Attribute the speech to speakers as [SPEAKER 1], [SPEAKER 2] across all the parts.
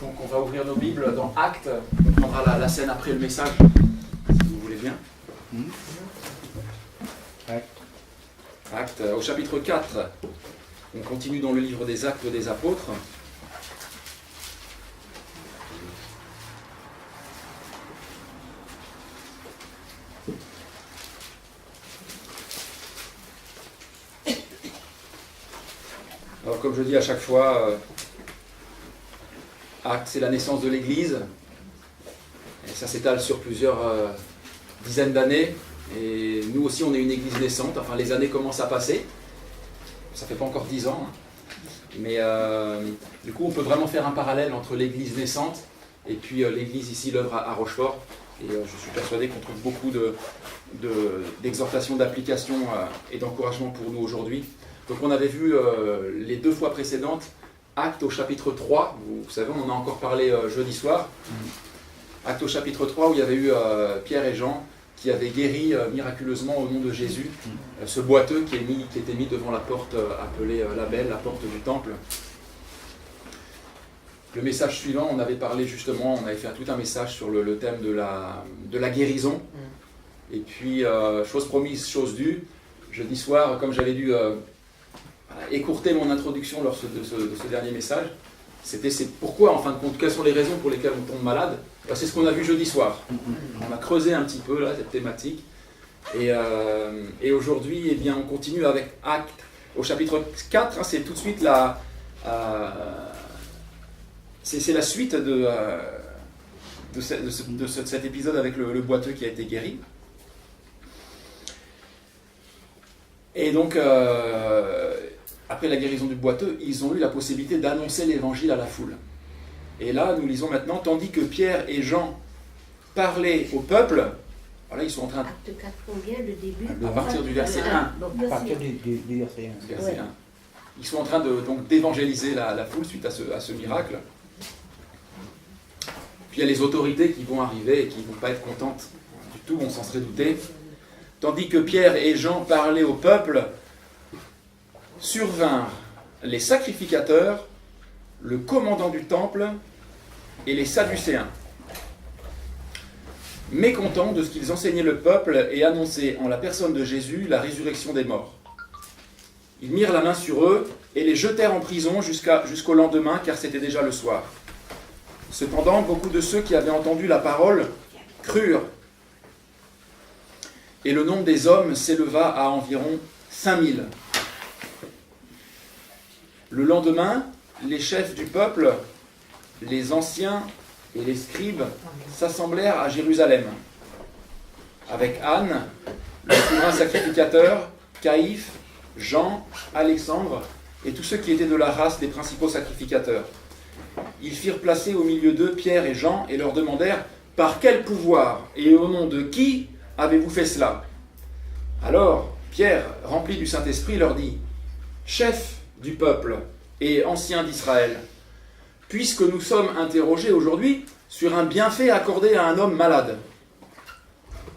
[SPEAKER 1] Donc on va ouvrir nos Bibles dans Actes. On prendra la scène après le message, si vous voulez bien. Actes, au chapitre 4. On continue dans le livre des Actes des Apôtres. Alors comme je dis à chaque fois, Actes, c'est la naissance de l'Église. Et ça s'étale sur plusieurs dizaines d'années. Et nous aussi, on est une Église naissante. Enfin, les années commencent à passer. Ça fait pas encore 10 ans. Mais du coup, on peut vraiment faire un parallèle entre l'Église naissante et puis l'Église ici, l'œuvre à Rochefort. Et je suis persuadé qu'on trouve beaucoup d'exhortations, d'applications et d'encouragements pour nous aujourd'hui. Donc on avait vu les 2 fois précédentes, Actes au chapitre 3, vous savez, on en a encore parlé jeudi soir. Actes au chapitre 3 où il y avait eu Pierre et Jean qui avaient guéri miraculeusement au nom de Jésus ce boiteux qui était mis devant la porte appelée la Belle, la porte du temple. Le message suivant, on avait parlé justement, on avait fait tout un message sur le thème de la guérison. Et puis, chose promise, chose due, jeudi soir, comme j'avais dû écourter mon introduction lors de ce dernier message, c'est pourquoi, en fin de compte, quelles sont les raisons pour lesquelles on tombe malade. C'est ce qu'on a vu jeudi soir. On a creusé un petit peu là, cette thématique. Et aujourd'hui, eh bien, on continue avec Actes au chapitre 4. C'est tout de suite c'est la suite de cet épisode avec le boiteux qui a été guéri. Et donc, après la guérison du boiteux, ils ont eu la possibilité d'annoncer l'évangile à la foule. Et là, nous lisons maintenant, tandis que Pierre et Jean parlaient au peuple, voilà, ils sont en train de...
[SPEAKER 2] Acte 4, combien le début?
[SPEAKER 1] À partir du verset 1.
[SPEAKER 3] À partir du verset 1.
[SPEAKER 1] Verset 1. Ils sont en train donc d'évangéliser la foule suite à ce miracle. Puis il y a les autorités qui vont arriver et qui ne vont pas être contentes du tout, on s'en serait douté. Tandis que Pierre et Jean parlaient au peuple, survinrent les sacrificateurs, le commandant du temple et les Sadducéens. Mécontents de ce qu'ils enseignaient le peuple et annonçaient en la personne de Jésus la résurrection des morts. Ils mirent la main sur eux et les jetèrent en prison jusqu'au lendemain, car c'était déjà le soir. Cependant, beaucoup de ceux qui avaient entendu la parole crurent. Et le nombre des hommes s'éleva à environ 5000. Le lendemain, les chefs du peuple, les anciens et les scribes s'assemblèrent à Jérusalem, avec Anne, le souverain sacrificateur, Caïphe, Jean, Alexandre et tous ceux qui étaient de la race des principaux sacrificateurs. Ils firent placer au milieu d'eux Pierre et Jean et leur demandèrent « Par quel pouvoir et au nom de qui avez-vous fait cela ?» Alors Pierre, rempli du Saint-Esprit, leur dit « Chef du peuple et anciens d'Israël, puisque nous sommes interrogés aujourd'hui sur un bienfait accordé à un homme malade,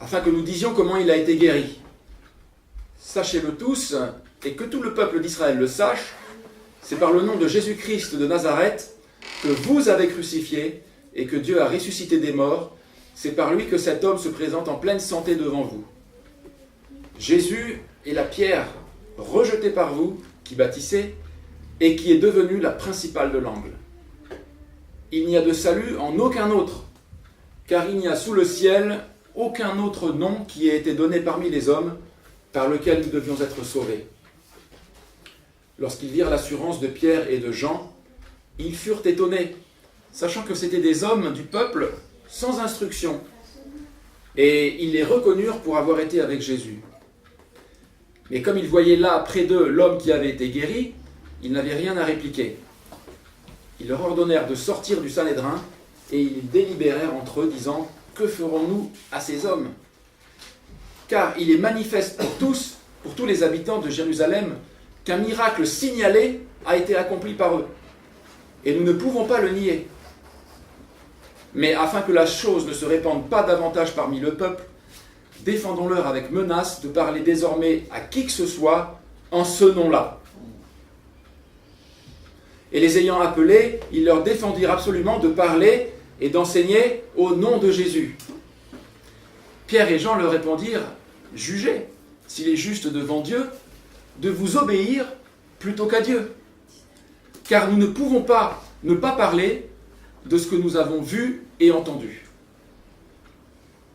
[SPEAKER 1] afin que nous disions comment il a été guéri. Sachez-le tous, et que tout le peuple d'Israël le sache, c'est par le nom de Jésus-Christ de Nazareth que vous avez crucifié et que Dieu a ressuscité des morts. C'est par lui que cet homme se présente en pleine santé devant vous. Jésus est la pierre rejetée par vous qui bâtissez et qui est devenue la principale de l'angle. Il n'y a de salut en aucun autre, car il n'y a sous le ciel aucun autre nom qui ait été donné parmi les hommes par lequel nous devions être sauvés. » Lorsqu'ils virent l'assurance de Pierre et de Jean, ils furent étonnés, sachant que c'étaient des hommes du peuple sans instruction, et ils les reconnurent pour avoir été avec Jésus. Mais comme ils voyaient là, près d'eux, l'homme qui avait été guéri, ils n'avaient rien à répliquer. Ils leur ordonnèrent de sortir du Sanhédrin, et ils délibérèrent entre eux, disant « Que ferons-nous à ces hommes ? Car il est manifeste pour tous les habitants de Jérusalem, qu'un miracle signalé a été accompli par eux. Et nous ne pouvons pas le nier. Mais afin que la chose ne se répande pas davantage parmi le peuple, défendons-leur avec menace de parler désormais à qui que ce soit en ce nom-là. Et les ayant appelés, ils leur défendirent absolument de parler et d'enseigner au nom de Jésus. Pierre et Jean leur répondirent, « Jugez, s'il est juste devant Dieu, de vous obéir plutôt qu'à Dieu. Car nous ne pouvons pas ne pas parler de ce que nous avons vu et entendu. »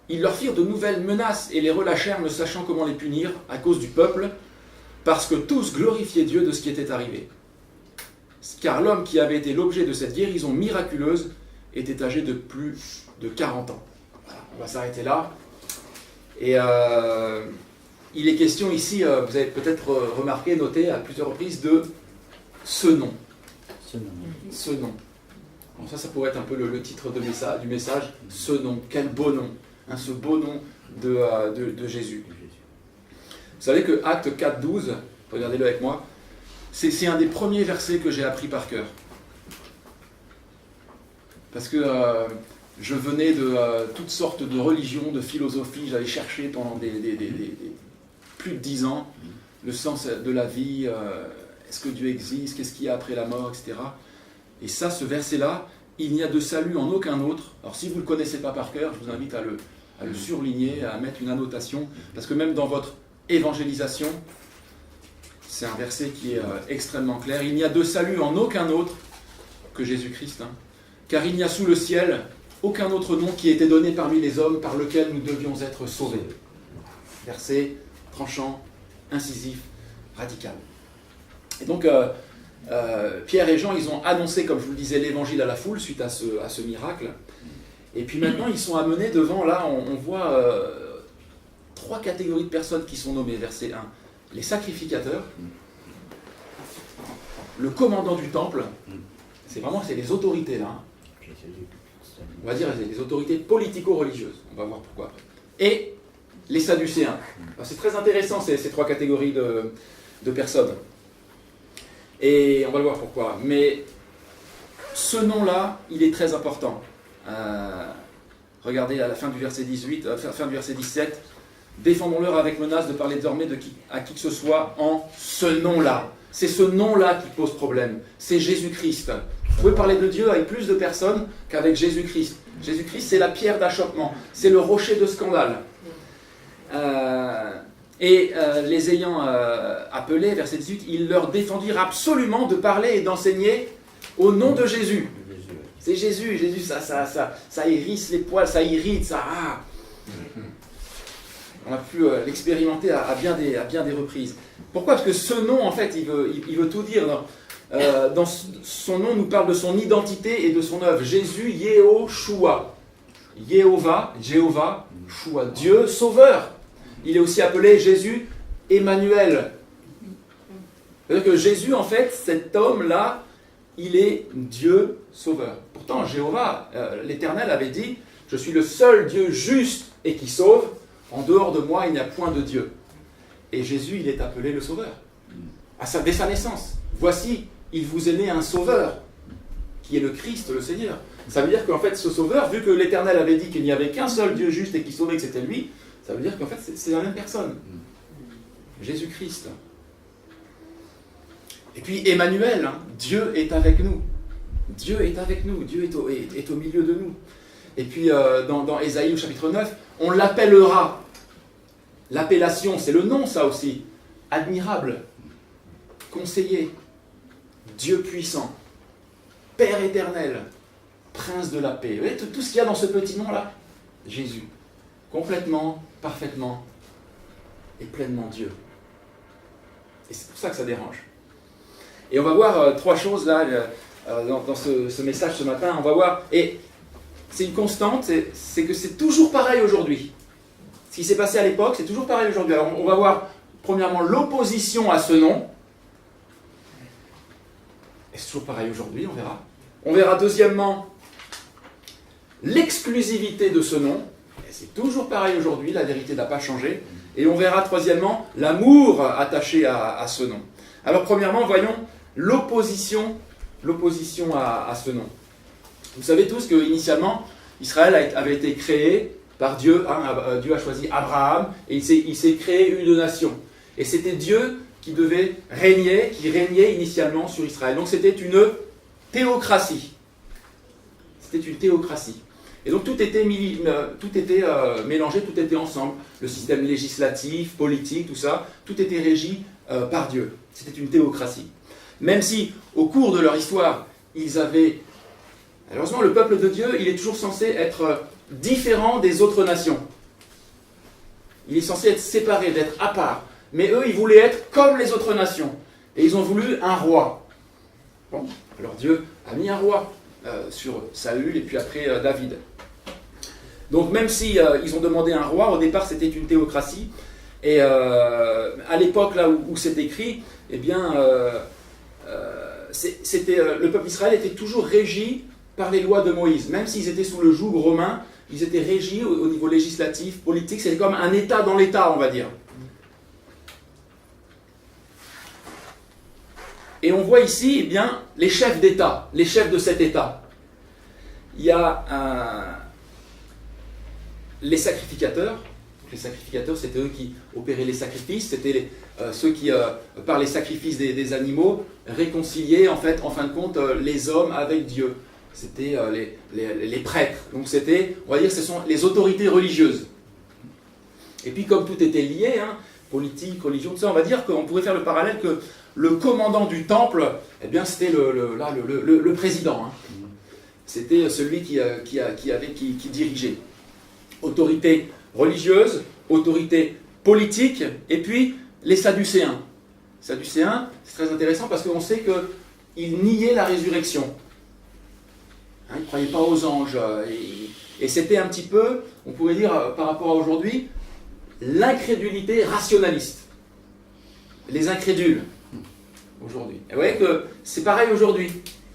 [SPEAKER 1] Ils leur firent de nouvelles menaces et les relâchèrent, ne sachant comment les punir à cause du peuple, parce que tous glorifiaient Dieu de ce qui était arrivé. Car l'homme qui avait été l'objet de cette guérison miraculeuse était âgé de plus de 40 ans. Voilà, on va s'arrêter là. Et il est question ici, vous avez peut-être remarqué, noté à plusieurs reprises, de ce nom. Ce nom. Alors ça pourrait être un peu le titre du message. Ce nom, quel beau nom. Hein, ce beau nom de Jésus. Vous savez que Acte 4.12, regardez-le avec moi, c'est un des premiers versets que j'ai appris par cœur. Parce que je venais de toutes sortes de religions, de philosophies, j'avais cherché pendant plus de 10 ans le sens de la vie, est-ce que Dieu existe, qu'est-ce qu'il y a après la mort, etc. Et ça, ce verset-là, il n'y a de salut en aucun autre. Alors si vous ne le connaissez pas par cœur, je vous invite à le surligner, à mettre une annotation, parce que même dans votre évangélisation, c'est un verset qui est extrêmement clair. Il n'y a de salut en aucun autre que Jésus-Christ, hein, car il n'y a sous le ciel aucun autre nom qui ait été donné parmi les hommes par lequel nous devions être sauvés. Verset tranchant, incisif, radical. Et donc, Pierre et Jean, ils ont annoncé, comme je vous le disais, l'évangile à la foule suite à ce miracle. Et puis maintenant, ils sont amenés devant, là, on voit 3 catégories de personnes qui sont nommées. Verset 1. Les sacrificateurs, le commandant du temple, c'est les autorités, là. Hein. On va dire les autorités politico-religieuses. On va voir pourquoi après. Et les sadducéens. Alors, c'est très intéressant, ces 3 catégories de personnes. Et on va le voir pourquoi. Mais ce nom-là, il est très important. Regardez à la fin du verset 17. Défendons-leur avec menace de parler désormais à qui que ce soit en ce nom-là. C'est ce nom-là qui pose problème. C'est Jésus-Christ. Vous pouvez parler de Dieu avec plus de personnes qu'avec Jésus-Christ. Jésus-Christ, c'est la pierre d'achoppement. C'est le rocher de scandale. Les ayant appelés, verset 18, ils leur défendirent absolument de parler et d'enseigner au nom de Jésus. C'est Jésus, ça hérisse les poils, ça irrite, ça... Ah. On a pu l'expérimenter à bien des reprises. Pourquoi? Parce que ce nom, en fait, il veut tout dire. Dans son nom, nous parle de son identité et de son œuvre. Jésus, Yehoshua. Jéhovah, Shua, Dieu sauveur. Il est aussi appelé Jésus, Emmanuel. C'est-à-dire que Jésus, en fait, cet homme-là, il est Dieu sauveur. Pourtant, Jéhovah, l'Éternel avait dit, je suis le seul Dieu juste et qui sauve. En dehors de moi, il n'y a point de Dieu. Et Jésus, il est appelé le Sauveur. Dès sa naissance. Voici, il vous est né un Sauveur, qui est le Christ, le Seigneur. Ça veut dire qu'en fait, ce Sauveur, vu que l'Éternel avait dit qu'il n'y avait qu'un seul Dieu juste et qui sauvait, que c'était lui, ça veut dire qu'en fait, c'est la même personne. Jésus-Christ. Et puis, Emmanuel, hein, Dieu est avec nous. Dieu est avec nous. Dieu est au milieu de nous. Et puis, dans Ésaïe, au chapitre 9, on l'appellera. L'appellation, c'est le nom, ça aussi. Admirable, conseiller, Dieu puissant, Père éternel, Prince de la paix. Vous voyez tout ce qu'il y a dans ce petit nom-là? Jésus. Complètement, parfaitement et pleinement Dieu. Et c'est pour ça que ça dérange. Et on va voir 3 choses là, dans ce message ce matin. On va voir... Et c'est une constante, c'est que c'est toujours pareil aujourd'hui. Ce qui s'est passé à l'époque, c'est toujours pareil aujourd'hui. Alors on va voir, premièrement, l'opposition à ce nom. Et c'est toujours pareil aujourd'hui, on verra. On verra, deuxièmement, l'exclusivité de ce nom. Et c'est toujours pareil aujourd'hui, la vérité n'a pas changé. Et on verra, troisièmement, l'amour attaché à ce nom. Alors, premièrement, voyons l'opposition à ce nom. Vous savez tous qu'initialement, Israël avait été créé par Dieu. Hein, Dieu a choisi Abraham et il s'est créé une nation. Et c'était Dieu qui devait régner, qui régnait initialement sur Israël. Donc c'était une théocratie. C'était une théocratie. Et donc tout était mélangé, tout était ensemble. Le système législatif, politique, tout ça, tout était régi par Dieu. C'était une théocratie. Même si, au cours de leur histoire, ils avaient... Malheureusement, le peuple de Dieu, il est toujours censé être différent des autres nations. Il est censé être séparé, d'être à part. Mais eux, ils voulaient être comme les autres nations. Et ils ont voulu un roi. Bon, alors Dieu a mis un roi sur Saül et puis après David. Donc même si ils ont demandé un roi, au départ c'était une théocratie. Et à l'époque là où c'est écrit, eh bien, le peuple d'Israël était toujours régi par les lois de Moïse. Même s'ils étaient sous le joug romain, ils étaient régis au niveau législatif, politique. C'était comme un État dans l'État, on va dire. Et on voit ici, eh bien, les chefs d'État, les chefs de cet État. Il y a les sacrificateurs. Les sacrificateurs, c'était eux qui opéraient les sacrifices. C'était ceux qui, par les sacrifices des animaux, réconciliaient, en fin de compte, les hommes avec Dieu. C'était les prêtres. Donc c'était, on va dire, ce sont les autorités religieuses. Et puis comme tout était lié, hein, politique, religion, tout ça, on va dire qu'on pourrait faire le parallèle que le commandant du temple, eh bien, c'était le président. Hein. C'était celui qui dirigeait. Autorité religieuse, autorité politique, et puis les Sadducéens. Les Sadducéens, c'est très intéressant parce qu'on sait qu'ils niaient la résurrection. Hein, ils ne croyaient pas aux anges. Et c'était un petit peu, on pourrait dire par rapport à aujourd'hui, l'incrédulité rationaliste. Les incrédules. Aujourd'hui. Et vous voyez que c'est pareil aujourd'hui.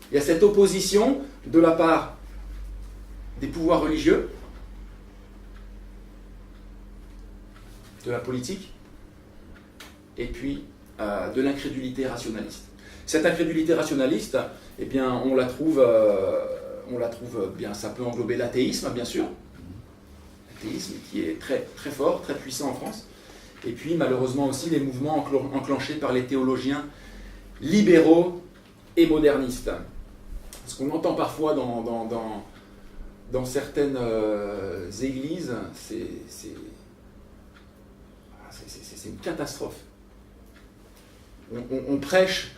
[SPEAKER 1] Il y a cette opposition de la part des pouvoirs religieux, de la politique, et puis de l'incrédulité rationaliste. Cette incrédulité rationaliste, eh bien, on la trouve bien, ça peut englober l'athéisme, bien sûr. L'athéisme qui est très, très fort, très puissant en France. Et puis, malheureusement aussi, les mouvements enclenchés par les théologiens libéraux et modernistes. Ce qu'on entend parfois dans certaines églises, c'est une catastrophe. On prêche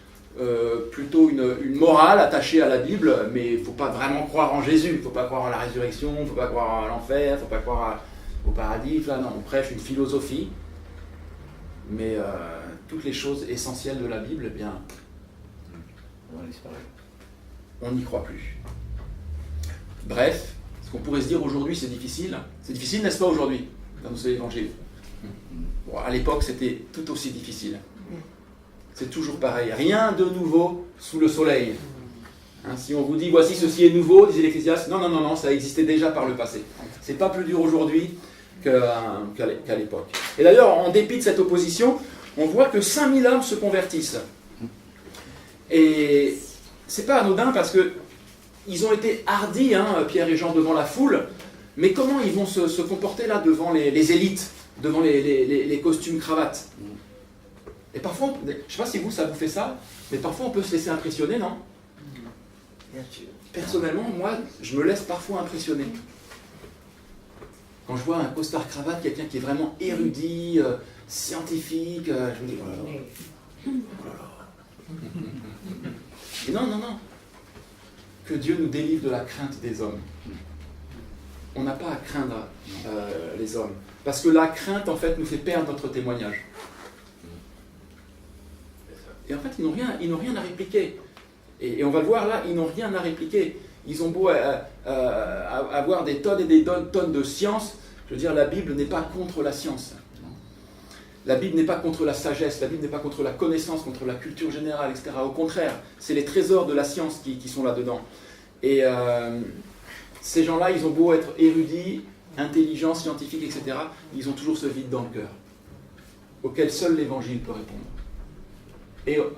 [SPEAKER 1] plutôt une morale attachée à la Bible, mais il ne faut pas vraiment croire en Jésus, il ne faut pas croire à la résurrection, il ne faut pas croire à l'enfer, il ne faut pas croire au paradis. Là, non, on prêche une philosophie, mais toutes les choses essentielles de la Bible, eh bien, on n'y croit plus. Bref, ce qu'on pourrait se dire aujourd'hui, c'est difficile. C'est difficile, n'est-ce pas, aujourd'hui, d'annoncer l'évangile? Bon, à l'époque, c'était tout aussi difficile. C'est toujours pareil. Rien de nouveau sous le soleil. Hein, si on vous dit, voici ceci est nouveau, disait l'Ecclésiaste, non, ça existait déjà par le passé. C'est pas plus dur aujourd'hui qu'à l'époque. Et d'ailleurs, en dépit de cette opposition, on voit que 5000 hommes se convertissent. Et c'est pas anodin parce que ils ont été hardis, hein, Pierre et Jean, devant la foule, mais comment ils vont se comporter là devant les élites, devant les costumes cravates? Et parfois, je ne sais pas si ça vous fait ça, mais parfois on peut se laisser impressionner, non? Personnellement, moi, je me laisse parfois impressionner. Quand je vois un costard cravate, quelqu'un qui est vraiment érudit, scientifique, je me dis, oh là là. Et non. Que Dieu nous délivre de la crainte des hommes. On n'a pas à craindre les hommes. Parce que la crainte, en fait, nous fait perdre notre témoignage. Et en fait, ils n'ont rien à répliquer. Et on va le voir là, ils n'ont rien à répliquer. Ils ont beau avoir des tonnes et des tonnes de science. Je veux dire, la Bible n'est pas contre la science. La Bible n'est pas contre la sagesse, la Bible n'est pas contre la connaissance, contre la culture générale, etc. Au contraire, c'est les trésors de la science qui sont là-dedans. Et ces gens-là, ils ont beau être érudits, intelligents, scientifiques, etc. Ils ont toujours ce vide dans le cœur, auquel seul l'Évangile peut répondre.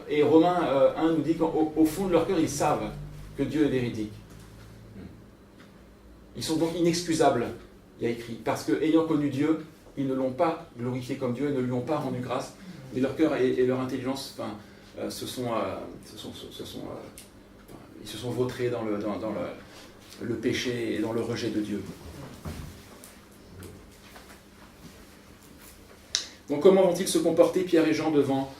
[SPEAKER 1] Et Romains 1 nous dit qu'au fond de leur cœur, ils savent que Dieu est véridique. Ils sont donc inexcusables, il y a écrit, parce qu'ayant connu Dieu, ils ne l'ont pas glorifié comme Dieu et ne lui ont pas rendu grâce, mais leur cœur et leur intelligence ils se sont vautrés dans le péché et dans le rejet de Dieu. Donc comment vont-ils se comporter, Pierre et Jean, devant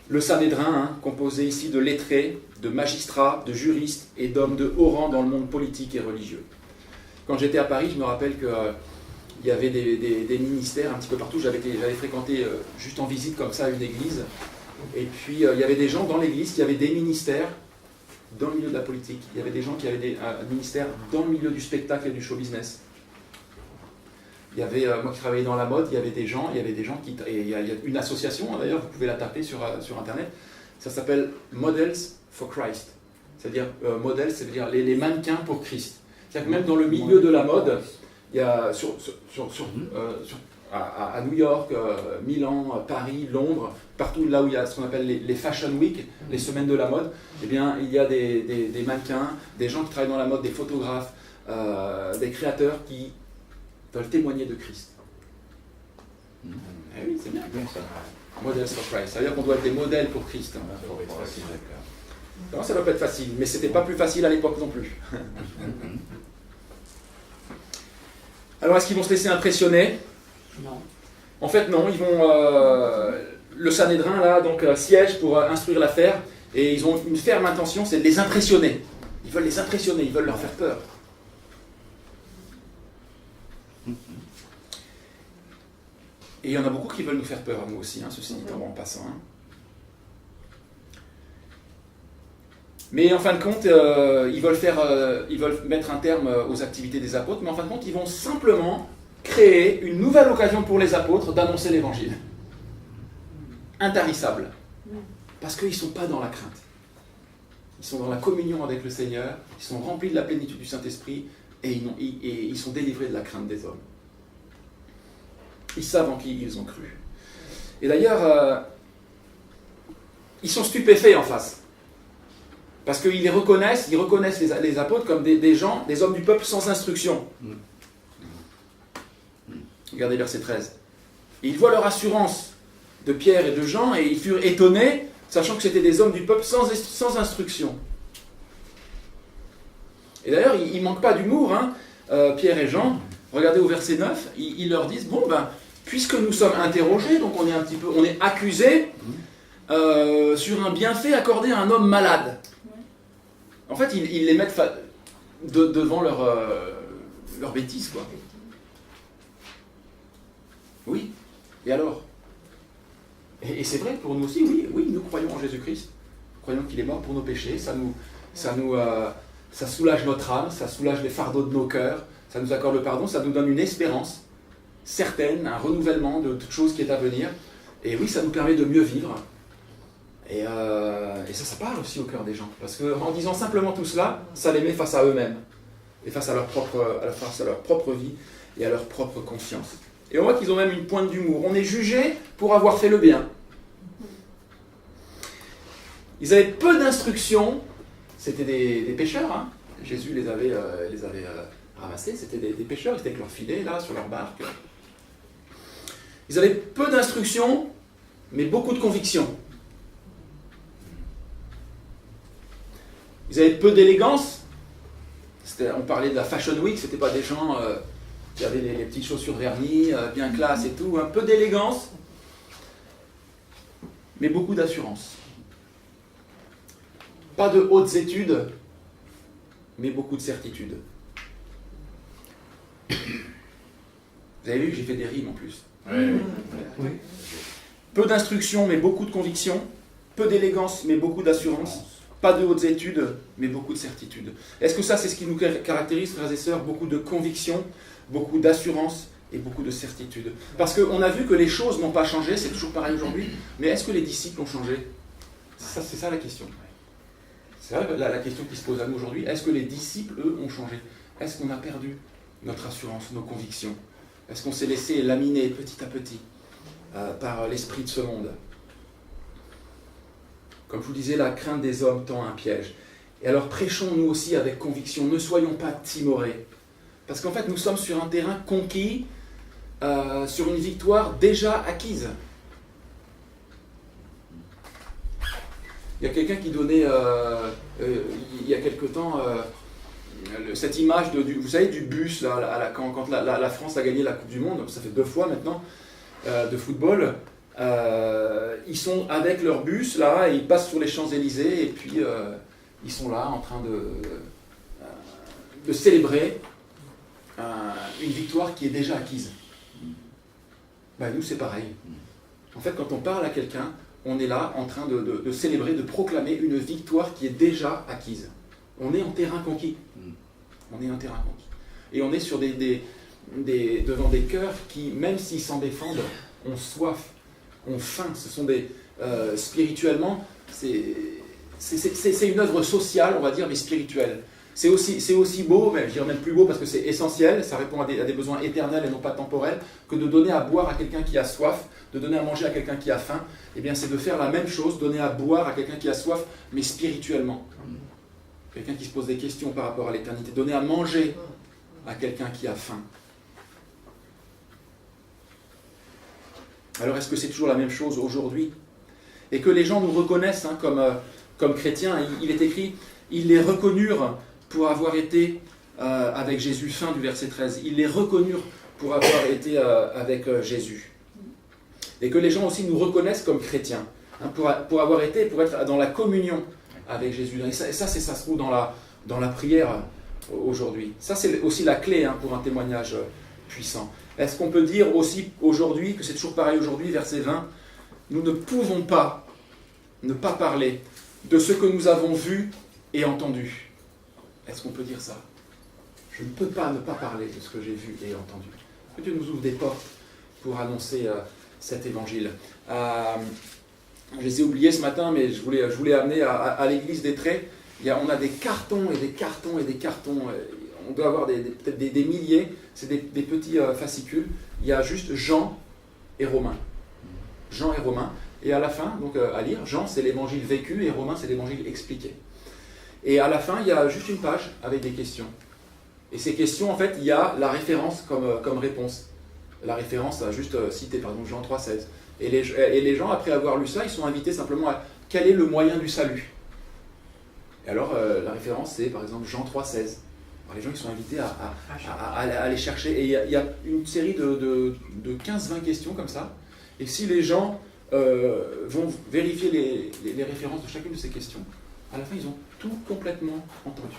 [SPEAKER 1] le Sanhédrin, composé ici de lettrés, de magistrats, de juristes et d'hommes de haut rang dans le monde politique et religieux? Quand j'étais à Paris, je me rappelle qu'il y avait des ministères un petit peu partout. J'avais fréquenté juste en visite comme ça une église. Et puis il y avait des gens dans l'église qui avaient des ministères dans le milieu de la politique. Il y avait des gens qui avaient un ministère dans le milieu du spectacle et du show business. Il y avait, moi qui travaillais dans la mode, il y avait des gens qui... Et il y a une association, d'ailleurs, vous pouvez la taper sur Internet, ça s'appelle Models for Christ. C'est-à-dire, modèles, c'est-à-dire les mannequins pour Christ. C'est-à-dire que même dans le milieu de la mode, il y a à New York, Milan, Paris, Londres, partout là où il y a ce qu'on appelle les Fashion Week, les semaines de la mode, eh bien, il y a des mannequins, des gens qui travaillent dans la mode, des photographes, des créateurs qui veulent témoigner de Christ. Eh oui, c'est bien. Models for Christ. Ça veut dire qu'on doit être des modèles pour Christ. Non, ça ne va pas être facile, mais c'était pas plus facile à l'époque non plus. Alors, est-ce qu'ils vont se laisser impressionner?
[SPEAKER 2] Non.
[SPEAKER 1] En fait, non. Ils vont. Le Sanhédrin, là, donc, siège pour instruire l'affaire, et ils ont une ferme intention, c'est de les impressionner. Ils veulent les impressionner, ils veulent leur faire peur. Et il y en a beaucoup qui veulent nous faire peur à nous aussi, ceci dit en passant. Mais en fin de compte, ils veulent mettre un terme aux activités des apôtres, mais en fin de compte, ils vont simplement créer une nouvelle occasion pour les apôtres d'annoncer l'évangile. Intarissable. Parce qu'ils ne sont pas dans la crainte. Ils sont dans la communion avec le Seigneur, ils sont remplis de la plénitude du Saint-Esprit, et ils sont délivrés de la crainte des hommes. Ils savent en qui ils ont cru. Et d'ailleurs, ils sont stupéfaits en face. Parce qu'ils reconnaissent les apôtres comme des gens, des hommes du peuple sans instruction. Regardez verset 13. Et ils voient leur assurance de Pierre et de Jean, et ils furent étonnés, sachant que c'était des hommes du peuple sans instruction. Et d'ailleurs, ils ne manquent pas d'humour, Pierre et Jean. Regardez au verset 9, ils leur disent, bon ben, puisque nous sommes interrogés, donc on est accusés sur un bienfait accordé à un homme malade. En fait, ils les mettent devant leur bêtise, quoi. Oui, et alors? Et c'est vrai pour nous aussi, oui, nous croyons en Jésus-Christ, nous croyons qu'il est mort pour nos péchés, ça soulage notre âme, ça soulage les fardeaux de nos cœurs, ça nous accorde le pardon, ça nous donne une espérance certaine, un renouvellement de toute chose qui est à venir. Et oui, ça nous permet de mieux vivre. Et ça parle aussi au cœur des gens. Parce qu'en disant simplement tout cela, ça les met face à eux-mêmes. Et face à leur propre vie et à leur propre conscience. Et on voit qu'ils ont même une pointe d'humour. On est jugé pour avoir fait le bien. Ils avaient peu d'instructions. C'était des pêcheurs. Jésus les avait ramassés. C'était des pêcheurs. Ils étaient avec leur filet, là, sur leur barque. Ils avaient peu d'instructions, mais beaucoup de convictions. Ils avaient peu d'élégance. On parlait de la Fashion Week, c'était pas des gens qui avaient les petites chaussures vernies, bien classe et tout. Peu d'élégance, mais beaucoup d'assurance. Pas de hautes études, mais beaucoup de certitude. Vous avez vu que j'ai fait des rimes en plus. Oui. Peu d'instruction, mais beaucoup de conviction. Peu d'élégance, mais beaucoup d'assurance. Pas de hautes études, mais beaucoup de certitude. Est-ce que ça, c'est ce qui nous caractérise, frères et sœurs? Beaucoup de conviction, beaucoup d'assurance et beaucoup de certitude. Parce qu'on a vu que les choses n'ont pas changé, c'est toujours pareil aujourd'hui, mais est-ce que les disciples ont changé? C'est ça la question. C'est la question qui se pose à nous aujourd'hui. Est-ce que les disciples, eux, ont changé? Est-ce qu'on a perdu notre assurance, nos convictions? Est-ce qu'on s'est laissé laminer petit à petit par l'esprit de ce monde? Comme je vous disais, la crainte des hommes tend un piège. Et alors prêchons-nous aussi avec conviction, ne soyons pas timorés. Parce qu'en fait, nous sommes sur un terrain conquis, sur une victoire déjà acquise. Il y a quelqu'un qui donnait, il y a quelque temps, cette image vous savez, du bus, là, quand la France a gagné la Coupe du Monde, ça fait 2 fois maintenant, de football. Ils sont avec leur bus, là, et ils passent sur les Champs-Élysées, et puis ils sont là en train de célébrer une victoire qui est déjà acquise. Ben, nous, c'est pareil. En fait, quand on parle à quelqu'un, on est là en train de célébrer, de proclamer une victoire qui est déjà acquise. On est en terrain conquis. On est en terrain conquis. Et on est sur devant des cœurs qui, même s'ils s'en défendent, ont soif, ont faim. Ce sont spirituellement, c'est une œuvre sociale, on va dire, mais spirituelle. C'est aussi beau, mais je dirais même plus beau parce que c'est essentiel, ça répond à des besoins éternels et non pas temporels, que de donner à boire à quelqu'un qui a soif, de donner à manger à quelqu'un qui a faim. Eh bien, c'est de faire la même chose, donner à boire à quelqu'un qui a soif, mais spirituellement. Quelqu'un qui se pose des questions par rapport à l'éternité. Donner à manger à quelqu'un qui a faim. Alors, est-ce que c'est toujours la même chose aujourd'hui? Et que les gens nous reconnaissent comme chrétiens, il est écrit, ils les reconnurent pour avoir été avec Jésus, fin du verset 13. Ils les reconnurent pour avoir été avec Jésus. Et que les gens aussi nous reconnaissent comme chrétiens, pour être dans la communion avec Jésus. Et ça se trouve dans la prière aujourd'hui. Ça, c'est aussi la clé pour un témoignage puissant. Est-ce qu'on peut dire aussi aujourd'hui, que c'est toujours pareil aujourd'hui, verset 20, nous ne pouvons pas ne pas parler de ce que nous avons vu et entendu. Est-ce qu'on peut dire ça? Je ne peux pas ne pas parler de ce que j'ai vu et entendu. Que Dieu nous ouvre des portes pour annoncer cet évangile. Je les ai oubliés ce matin, mais je voulais amener à l'église d'Étré. On a des cartons et des cartons et des cartons. On doit avoir peut-être des milliers. C'est des petits fascicules. Il y a juste Jean et Romain. Jean et Romain. Et à la fin, donc à lire, Jean c'est l'évangile vécu et Romain c'est l'évangile expliqué. Et à la fin, il y a juste une page avec des questions. Et ces questions, en fait, il y a la référence comme réponse. La référence a juste cité, par exemple, Jean 3,16. Et les gens, après avoir lu ça, ils sont invités simplement à quel est le moyen du salut. Et alors, la référence, c'est par exemple Jean 3,16. Alors, les gens ils sont invités à aller chercher. Et il y a une série de 15-20 questions comme ça. Et si les gens vont vérifier les références de chacune de ces questions, à la fin, ils ont tout complètement entendu.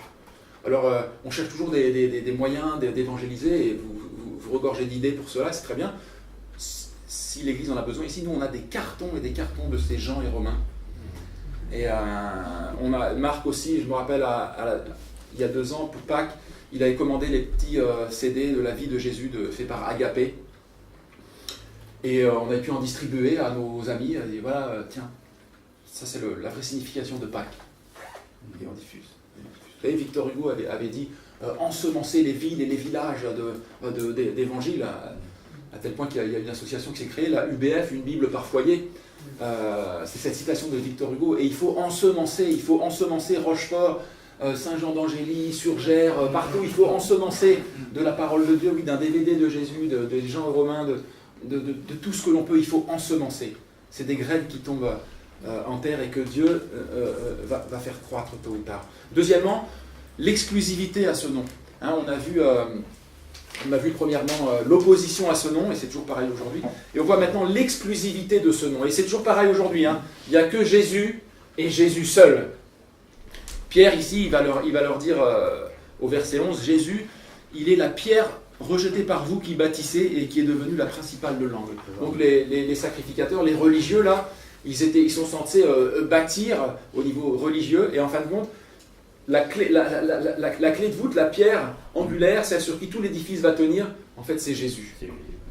[SPEAKER 1] Alors, on cherche toujours des moyens d'évangéliser, et vous regorgez d'idées pour cela, c'est très bien. Si l'Église en a besoin, ici, nous, on a des cartons et des cartons de ces Jean et Romains. Et on a Marc aussi, je me rappelle, il y a 2 ans, pour Pâques, il avait commandé les petits CD de la vie de Jésus fait par Agapé. Et on a pu en distribuer à nos amis. Et voilà, tiens, ça c'est la vraie signification de Pâques. Et on diffuse. Vous savez, Victor Hugo avait dit ensemencer les villes et les villages d'évangile, à tel point qu'il y a une association qui s'est créée, la UBF, une Bible par foyer. C'est cette citation de Victor Hugo. Et il faut ensemencer Rochefort, Saint-Jean d'Angély, Surgères, partout. Il faut ensemencer de la parole de Dieu, oui, d'un DVD de Jésus, des Jean et Romains, de tout ce que l'on peut. Il faut ensemencer. C'est des graines qui tombent en terre et que Dieu va faire croître tôt ou tard. Deuxièmement, l'exclusivité à ce nom. On a vu premièrement l'opposition à ce nom, et c'est toujours pareil aujourd'hui. Et on voit maintenant l'exclusivité de ce nom. Et c'est toujours pareil aujourd'hui. Il n'y a que Jésus et Jésus seul. Pierre, ici, il va leur dire au verset 11, Jésus, il est la pierre rejetée par vous qui bâtissez et qui est devenue la principale de l'angle. Donc les sacrificateurs, les religieux, là, ils sont censés bâtir au niveau religieux, et en fin de compte, la clé de voûte, la pierre angulaire, celle sur qui tout l'édifice va tenir, en fait c'est Jésus.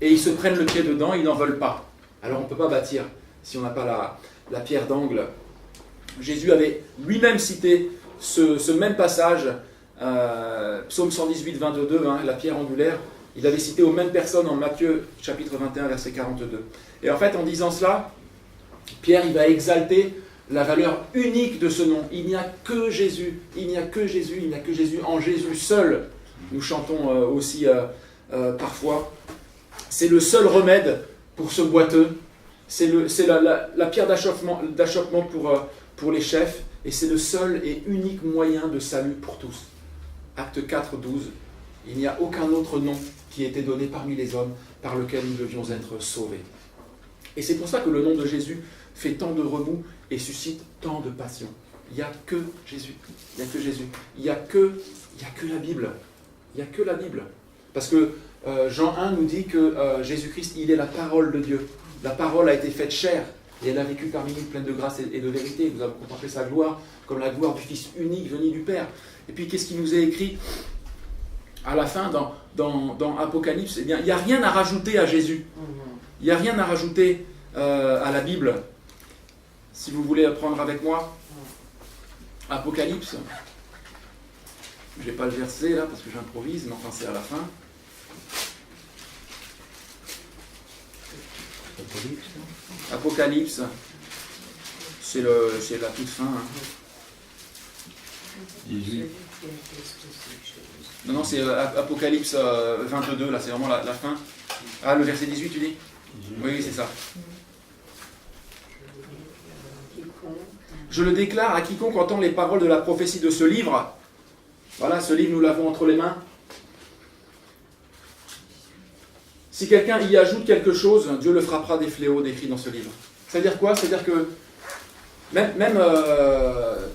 [SPEAKER 1] Et ils se prennent le pied dedans, ils n'en veulent pas. Alors on ne peut pas bâtir si on n'a pas la pierre d'angle. Jésus avait lui-même cité ce même passage, Psaume 118, 22, la pierre angulaire, il avait cité aux mêmes personnes en Matthieu chapitre 21, verset 42. Et en fait, en disant cela, Pierre il va exalter la valeur unique de ce nom. Il n'y a que Jésus, il n'y a que Jésus, il n'y a que Jésus, en Jésus seul. Nous chantons aussi parfois. C'est le seul remède pour ce boiteux. C'est la pierre d'achoppement pour les chefs, et c'est le seul et unique moyen de salut pour tous. Acte 4, 12. Il n'y a aucun autre nom qui ait été donné parmi les hommes par lequel nous devions être sauvés. Et c'est pour ça que le nom de Jésus fait tant de remous et suscite tant de passion. Il n'y a que Jésus. Il n'y a que Jésus. Il n'y a que la Bible. Il n'y a que la Bible. Parce que Jean 1 nous dit que Jésus-Christ, il est la parole de Dieu. La parole a été faite chair et elle a vécu parmi nous pleine de grâce et de vérité. Nous avons contemplé sa gloire comme la gloire du Fils unique venu du Père. Et puis qu'est-ce qui nous est écrit à la fin dans Apocalypse? Eh bien, il n'y a rien à rajouter à Jésus. Il n'y a rien à rajouter à la Bible. Si vous voulez prendre avec moi Apocalypse. Je n'ai pas le verset là parce que j'improvise, mais enfin c'est à la fin. Apocalypse, c'est la toute fin. Hein.
[SPEAKER 2] 18.
[SPEAKER 1] Non, c'est Apocalypse 22, là, c'est vraiment la fin. Ah, le verset 18, tu dis? 18. Oui, c'est ça. Je le déclare à quiconque entend les paroles de la prophétie de ce livre. Voilà, ce livre, nous l'avons entre les mains. Si quelqu'un y ajoute quelque chose, Dieu le frappera des fléaux décrits dans ce livre. C'est-à-dire quoi? C'est-à-dire que même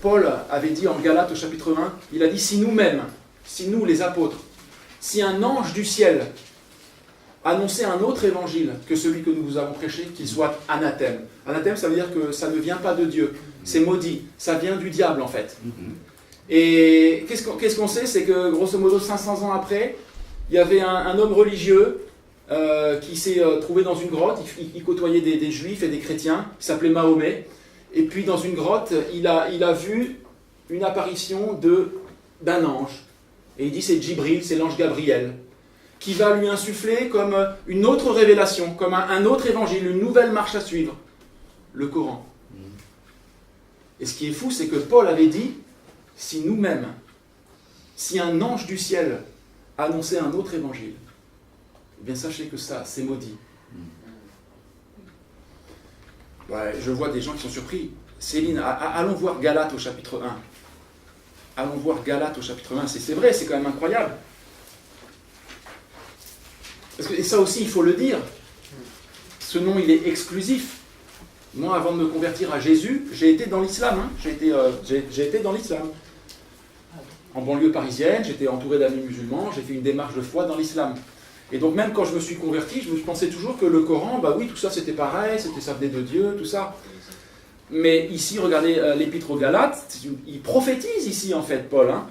[SPEAKER 1] Paul avait dit en Galates au chapitre 1, il a dit si nous-mêmes, si nous les apôtres, si un ange du ciel annonçait un autre évangile que celui que nous vous avons prêché, qu'il soit anathème. Anathème, ça veut dire que ça ne vient pas de Dieu, c'est maudit, ça vient du diable en fait. Et qu'est-ce qu'on sait? C'est que grosso modo 500 ans après, il y avait un homme religieux qui s'est trouvé dans une grotte, il côtoyait des juifs et des chrétiens, il s'appelait Mahomet, et puis dans une grotte, il a vu une apparition d'un ange, et il dit c'est Djibril, c'est l'ange Gabriel, qui va lui insuffler comme une autre révélation, comme un autre évangile, une nouvelle marche à suivre, le Coran. Et ce qui est fou, c'est que Paul avait dit, si nous-mêmes, si un ange du ciel annonçait un autre évangile, eh bien sachez que ça, c'est maudit. Ouais, je vois des gens qui sont surpris. Céline, allons voir Galates au chapitre 1. Allons voir Galates au chapitre 1. C'est vrai, c'est quand même incroyable. Parce que, et ça aussi, il faut le dire. Ce nom, il est exclusif. Moi, avant de me convertir à Jésus, j'ai été dans l'islam. Hein. J'ai été dans l'islam. En banlieue parisienne, j'étais entouré d'amis musulmans, j'ai fait une démarche de foi dans l'islam. Et donc même quand je me suis converti, je pensais toujours que le Coran, bah oui, tout ça c'était pareil, ça venait de Dieu, tout ça. Mais ici, regardez l'épître aux Galates, il prophétise ici en fait, Paul. Hein.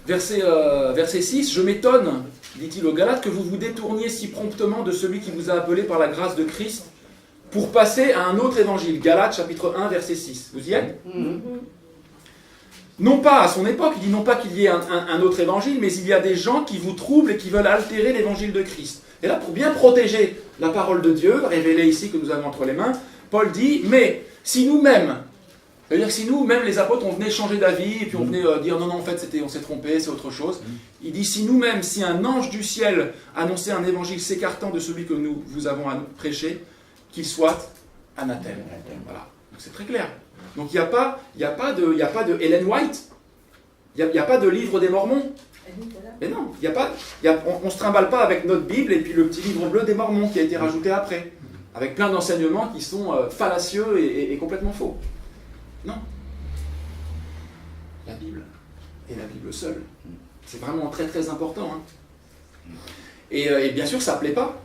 [SPEAKER 1] Verset 6, « Je m'étonne, dit-il aux Galates, que vous vous détourniez si promptement de celui qui vous a appelé par la grâce de Christ pour passer à un autre évangile. » Galates chapitre 1, verset 6. Vous y êtes? Non pas à son époque, il dit non pas qu'il y ait un autre évangile, mais il y a des gens qui vous troublent et qui veulent altérer l'évangile de Christ. Et là, pour bien protéger la parole de Dieu, révélée ici que nous avons entre les mains, Paul dit, mais si nous-mêmes, c'est-à-dire que si nous-mêmes, les apôtres, on venait changer d'avis, et puis on venait dire non, en fait, on s'est trompé, c'est autre chose. Il dit, si nous-mêmes, si un ange du ciel annonçait un évangile s'écartant de celui que nous vous avons prêché, qu'il soit anathème. Voilà. Donc c'est très clair. Donc il n'y a pas de Ellen White, il n'y a pas de livre des Mormons. Mais non, on ne se trimballe pas avec notre Bible et puis le petit livre bleu des Mormons qui a été rajouté après, avec plein d'enseignements qui sont fallacieux et complètement faux. Non. La Bible, et la Bible seule. C'est vraiment très très important. Hein. Et bien sûr, ça ne plaît pas.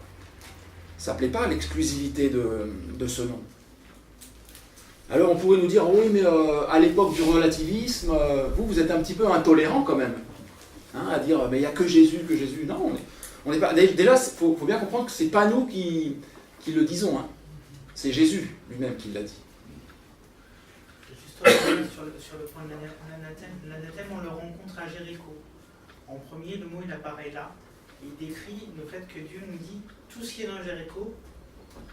[SPEAKER 1] Ça ne plaît pas l'exclusivité de ce nom. Alors on pourrait nous dire, oui, mais à l'époque du relativisme, vous êtes un petit peu intolérant quand même, hein, à dire, mais il n'y a que Jésus. Non, on n'est pas. Déjà, il faut bien comprendre que ce n'est pas nous qui le disons, hein. C'est Jésus lui-même qui l'a dit.
[SPEAKER 4] Juste sur le point de l'anathème, on le rencontre à Jéricho. En premier, le mot il apparaît là. Il décrit le fait que Dieu nous dit, tout ce qui est dans Jéricho,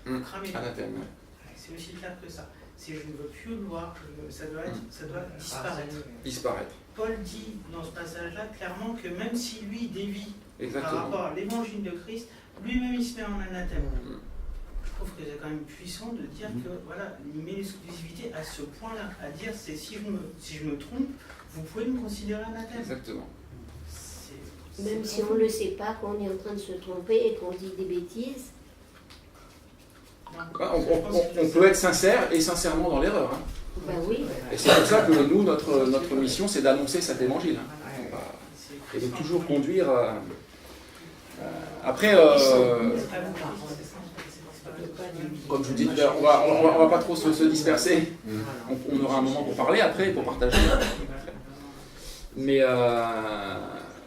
[SPEAKER 4] cramez-le.
[SPEAKER 1] Anathème.
[SPEAKER 4] C'est aussi clair que ça. Si je ne veux plus le voir, ça doit
[SPEAKER 1] disparaître.
[SPEAKER 4] Paul dit dans ce passage-là clairement que même si lui dévie
[SPEAKER 1] Exactement.
[SPEAKER 4] par rapport à l'évangile de Christ, lui-même il se met en anathème. trouve que c'est quand même puissant de dire que voilà, il met l'exclusivité à ce point-là, à dire c'est si je me trompe, vous pouvez me considérer anathème.
[SPEAKER 1] Exactement.
[SPEAKER 2] Même si on ne le sait pas, qu'on est en train de se tromper et qu'on dit des bêtises.
[SPEAKER 1] On peut être sincère et sincèrement dans l'erreur. Hein.
[SPEAKER 2] Ben oui.
[SPEAKER 1] Et c'est pour ça que nous, notre mission, c'est d'annoncer cet évangile. Hein. Et de toujours conduire. Après, comme je vous dis tout à l'heure, on va pas trop se disperser. On aura un moment pour parler après, pour partager. Mais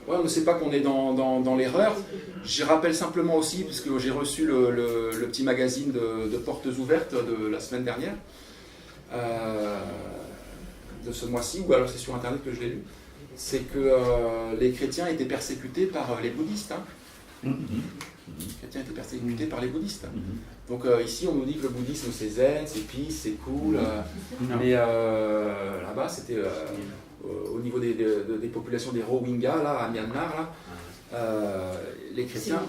[SPEAKER 1] on ne sait pas qu'on est dans l'erreur. Je rappelle simplement aussi, puisque j'ai reçu le petit magazine de Portes Ouvertes de la semaine dernière, de ce mois-ci, ou alors c'est sur Internet que je l'ai lu, c'est que les chrétiens étaient persécutés par les bouddhistes. Hein. Les chrétiens étaient persécutés par les bouddhistes. Donc ici, on nous dit que le bouddhisme, c'est zen, c'est peace, c'est cool. Mais là-bas, c'était au niveau des populations des Rohingyas, là, à Myanmar, là, les chrétiens...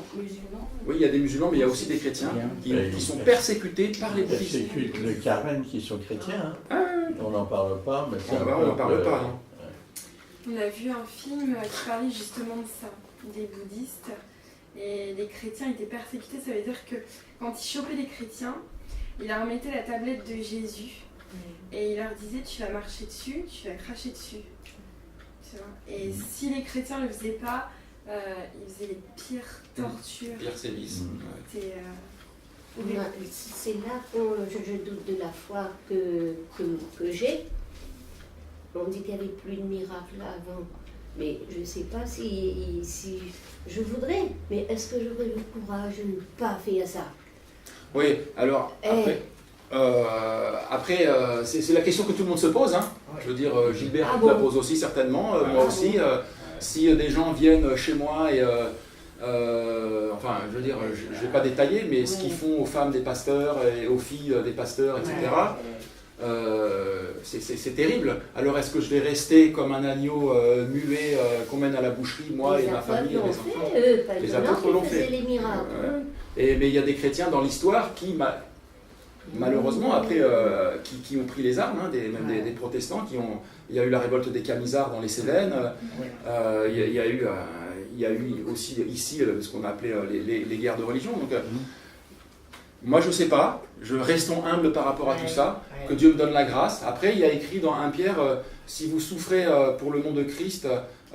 [SPEAKER 1] Oui, il y a des musulmans, mais il y a aussi des chrétiens qui sont persécutés par les bouddhistes.
[SPEAKER 5] Il y a des cultes de Karen qui sont chrétiens. Hein. On n'en parle pas, mais c'est
[SPEAKER 1] on n'en parle pas. Hein.
[SPEAKER 6] On a vu un film qui parlait justement de ça, des bouddhistes. Et les chrétiens étaient persécutés, ça veut dire que quand ils chopaient les chrétiens, ils leur mettaient la tablette de Jésus et ils leur disaient tu vas marcher dessus, tu vas cracher dessus. Tu vois, et si les chrétiens ne le faisaient pas, ils faisaient les pires tortures.
[SPEAKER 1] Pire sévices.
[SPEAKER 2] C'est là que je doute de la foi que j'ai. On dit qu'il n'y avait plus de miracles avant. Mais je ne sais pas si je voudrais, mais est-ce que j'aurais le courage de ne pas faire ça?
[SPEAKER 1] Oui, alors après, c'est la question que tout le monde se pose. Hein. Je veux dire, Gilbert la pose aussi certainement, moi aussi. Si des gens viennent chez moi et... enfin, je veux dire, je ne vais pas détailler, mais ce qu'ils font aux femmes des pasteurs et aux filles des pasteurs, etc., c'est terrible. Alors est-ce que je vais rester comme un agneau muet qu'on mène à la boucherie, moi et ma famille et mes enfants? Les apôtres l'ont fait.
[SPEAKER 2] Les miracles.
[SPEAKER 1] Mais il y a des chrétiens dans l'histoire qui, malheureusement, après, qui ont pris les armes, hein, même des protestants, il y a eu la révolte des Camisards dans les Cévennes, il y a eu aussi ici ce qu'on a appelé les guerres de religion. Donc, moi, je ne sais pas, restons humbles par rapport à tout ça, que Dieu me donne la grâce. Après, il y a écrit dans 1 Pierre, si vous souffrez pour le nom de Christ,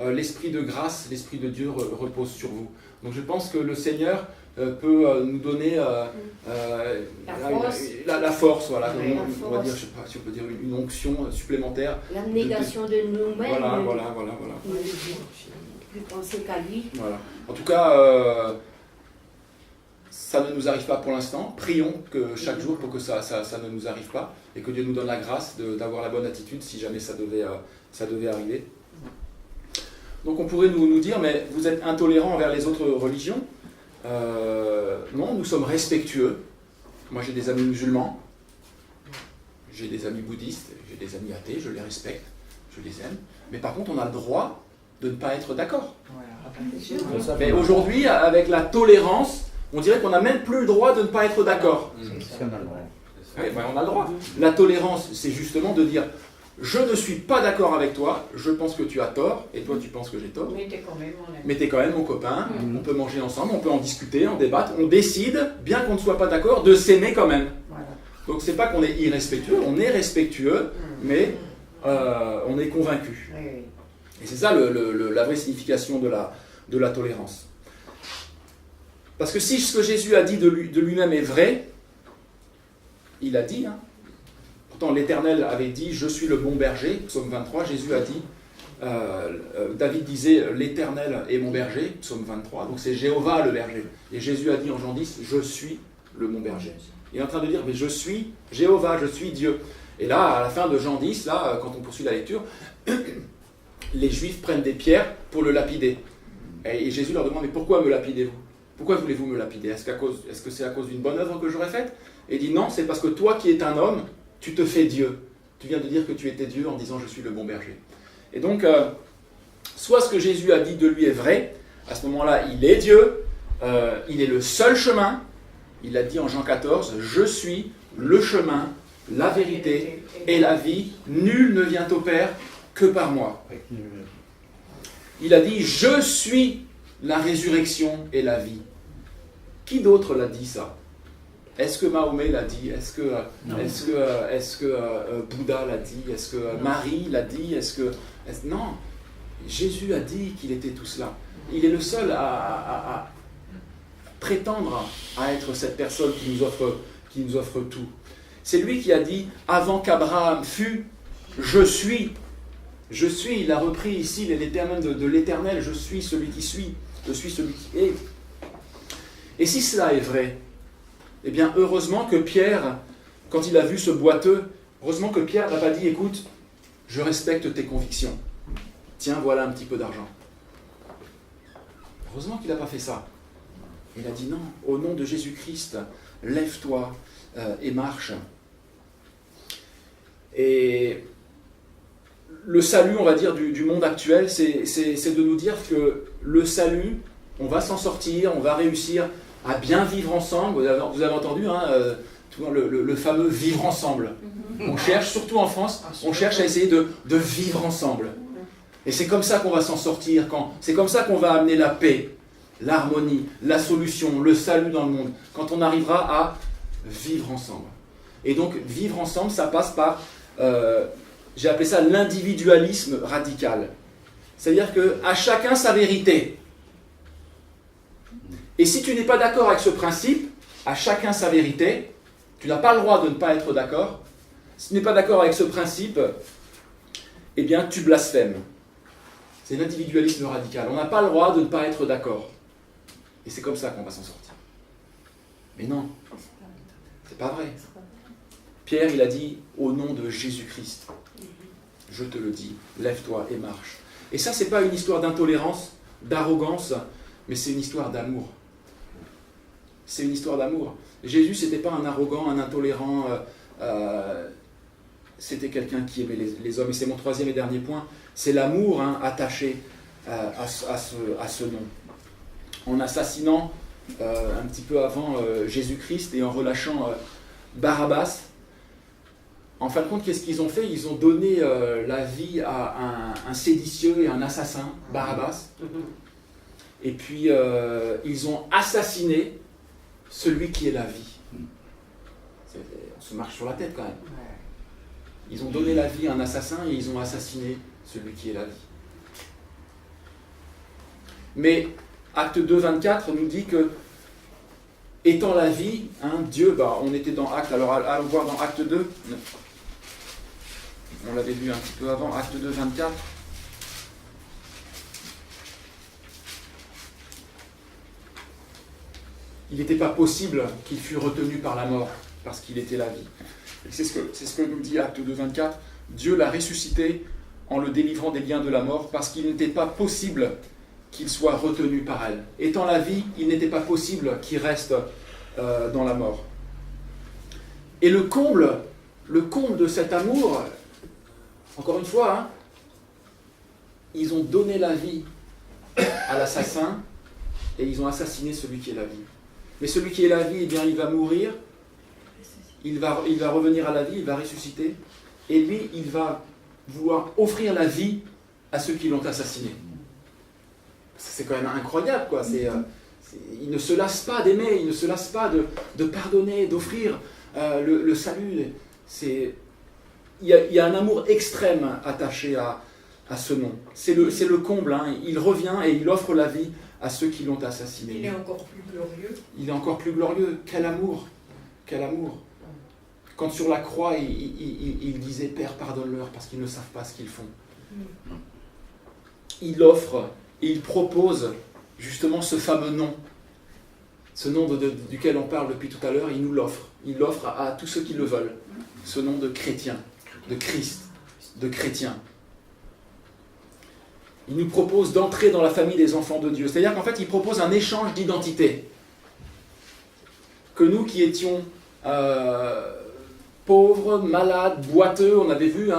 [SPEAKER 1] l'esprit de grâce, l'esprit de Dieu repose sur vous. Donc je pense que le Seigneur peut nous donner la force, voilà, on va dire, je ne sais pas si on peut dire une onction supplémentaire.
[SPEAKER 2] L'abnégation de nous-mêmes.
[SPEAKER 1] Voilà.
[SPEAKER 2] Plus penser qu'à lui.
[SPEAKER 1] Voilà. En tout cas, ça ne nous arrive pas pour l'instant. Prions que chaque jour pour que ça ne nous arrive pas et que Dieu nous donne la grâce d'avoir la bonne attitude si jamais ça devait arriver. Donc on pourrait nous dire, mais vous êtes intolérants envers les autres religions. Non, nous sommes respectueux. Moi j'ai des amis musulmans, j'ai des amis bouddhistes, j'ai des amis athées, je les respecte, je les aime. Mais par contre on a le droit de ne pas être d'accord. Mais aujourd'hui, avec la tolérance, on dirait qu'on n'a même plus le droit de ne pas être d'accord. On a le droit. La tolérance, c'est justement de dire je ne suis pas d'accord avec toi, je pense que tu as tort, et toi tu penses que j'ai tort. Mais t'es quand même mon copain, on peut manger ensemble, on peut en discuter, en débattre, on décide, bien qu'on ne soit pas d'accord, de s'aimer quand même. Donc c'est pas qu'on est irrespectueux, on est respectueux, mais on est convaincu. Et c'est ça la vraie signification de la tolérance. Parce que si ce que Jésus a dit de lui-même est vrai, il a dit, hein, pourtant l'Éternel avait dit « Je suis le bon berger », psaume 23, Jésus a dit, David disait « L'Éternel est mon berger », psaume 23, donc c'est Jéhovah le berger. Et Jésus a dit en Jean 10 « Je suis le bon berger ». Il est en train de dire « Mais je suis Jéhovah, je suis Dieu ». Et là, à la fin de Jean 10, là, quand on poursuit la lecture, les Juifs prennent des pierres pour le lapider. Et Jésus leur demande « Mais pourquoi me lapidez-vous ? Pourquoi voulez-vous me lapider ? Est-ce que c'est à cause d'une bonne œuvre que j'aurais faite ?» Et il dit « Non, c'est parce que toi qui es un homme, tu te fais Dieu. Tu viens de dire que tu étais Dieu en disant « Je suis le bon berger ». Et donc, soit ce que Jésus a dit de lui est vrai, à ce moment-là, il est Dieu, il est le seul chemin, Il a dit en Jean 14, « Je suis le chemin, la vérité et la vie. Nul ne vient au Père que par moi. » Il a dit, « Je suis la résurrection et la vie. » Qui d'autre l'a dit ça? Est-ce que Mahomet l'a dit? Est-ce que Bouddha l'a dit? Est-ce que Marie l'a dit? Non. Jésus a dit qu'il était tout cela. Il est le seul à prétendre à être cette personne qui nous offre tout. C'est lui qui a dit, avant qu'Abraham fût, je suis. Je suis, il a repris ici les termes de l'Éternel, je suis celui qui suis, je suis celui qui est. Et si cela est vrai, eh bien heureusement que Pierre, quand il a vu ce boiteux, heureusement que Pierre n'a pas dit, écoute, je respecte tes convictions. Tiens, voilà un petit peu d'argent. Heureusement qu'il n'a pas fait ça. Il a dit non, au nom de Jésus-Christ, lève-toi et marche. Et le salut, on va dire, du monde actuel, c'est de nous dire que le salut, on va s'en sortir, on va réussir à bien vivre ensemble. Vous avez entendu, hein, le fameux vivre ensemble. On cherche, surtout en France, on cherche à essayer de vivre ensemble. Et c'est comme ça qu'on va s'en sortir, c'est comme ça qu'on va amener la paix, l'harmonie, la solution, le salut dans le monde, quand on arrivera à vivre ensemble. Et donc, vivre ensemble, ça passe par, j'ai appelé ça l'individualisme radical. C'est-à-dire qu'à chacun sa vérité. Et si tu n'es pas d'accord avec ce principe, à chacun sa vérité, tu n'as pas le droit de ne pas être d'accord. Si tu n'es pas d'accord avec ce principe, eh bien, tu blasphèmes. C'est l'individualisme radical. On n'a pas le droit de ne pas être d'accord. Et c'est comme ça qu'on va s'en sortir. Mais non, c'est pas vrai. Pierre, il a dit, au nom de Jésus-Christ, je te le dis, lève-toi et marche. Et ça, c'est pas une histoire d'intolérance, d'arrogance, mais c'est une histoire d'amour. C'est une histoire d'amour. Jésus, c'était pas un arrogant, un intolérant, c'était quelqu'un qui aimait les hommes. Et c'est mon troisième et dernier point, c'est l'amour attaché à ce nom. En assassinant un petit peu avant Jésus-Christ et en relâchant Barabbas, en fin de compte, qu'est-ce qu'ils ont fait? Ils ont donné la vie à un séditieux et un assassin, Barabbas. Et puis, ils ont assassiné celui qui est la vie. On se marche sur la tête quand même. Ils ont donné la vie à un assassin et ils ont assassiné celui qui est la vie. Mais Acte 2, 24 nous dit que, étant la vie, Dieu, on était dans Acte, alors allons voir dans Acte 2. On l'avait lu un petit peu avant, Acte 2, 24. Il n'était pas possible qu'il fût retenu par la mort, parce qu'il était la vie. Et c'est ce que nous dit Acte 2, 24. Dieu l'a ressuscité en le délivrant des liens de la mort, parce qu'il n'était pas possible qu'il soit retenu par elle. Étant la vie, il n'était pas possible qu'il reste dans la mort. Et le comble de cet amour, encore une fois, ils ont donné la vie à l'assassin et ils ont assassiné celui qui est la vie. Mais celui qui est la vie, eh bien, il va mourir, il va revenir à la vie, il va ressusciter, et lui, il va vouloir offrir la vie à ceux qui l'ont assassiné. C'est quand même incroyable, quoi. Il ne se lasse pas d'aimer, il ne se lasse pas de pardonner, d'offrir le salut. Il y a un amour extrême attaché à ce nom. C'est le comble. Il revient et il offre la vie à ceux qui l'ont assassiné.
[SPEAKER 7] Il est encore plus glorieux.
[SPEAKER 1] Il est encore plus glorieux. Quel amour! Quel amour! Quand sur la croix, il disait « Père, pardonne-leur parce qu'ils ne savent pas ce qu'ils font. » Il offre et il propose justement ce fameux nom. Ce nom duquel on parle depuis tout à l'heure, il nous l'offre. Il l'offre à tous ceux qui le veulent. Ce nom de chrétien, de Christ, de chrétien. Il nous propose d'entrer dans la famille des enfants de Dieu. C'est-à-dire qu'en fait, il propose un échange d'identité. Que nous qui étions pauvres, malades, boiteux, on avait vu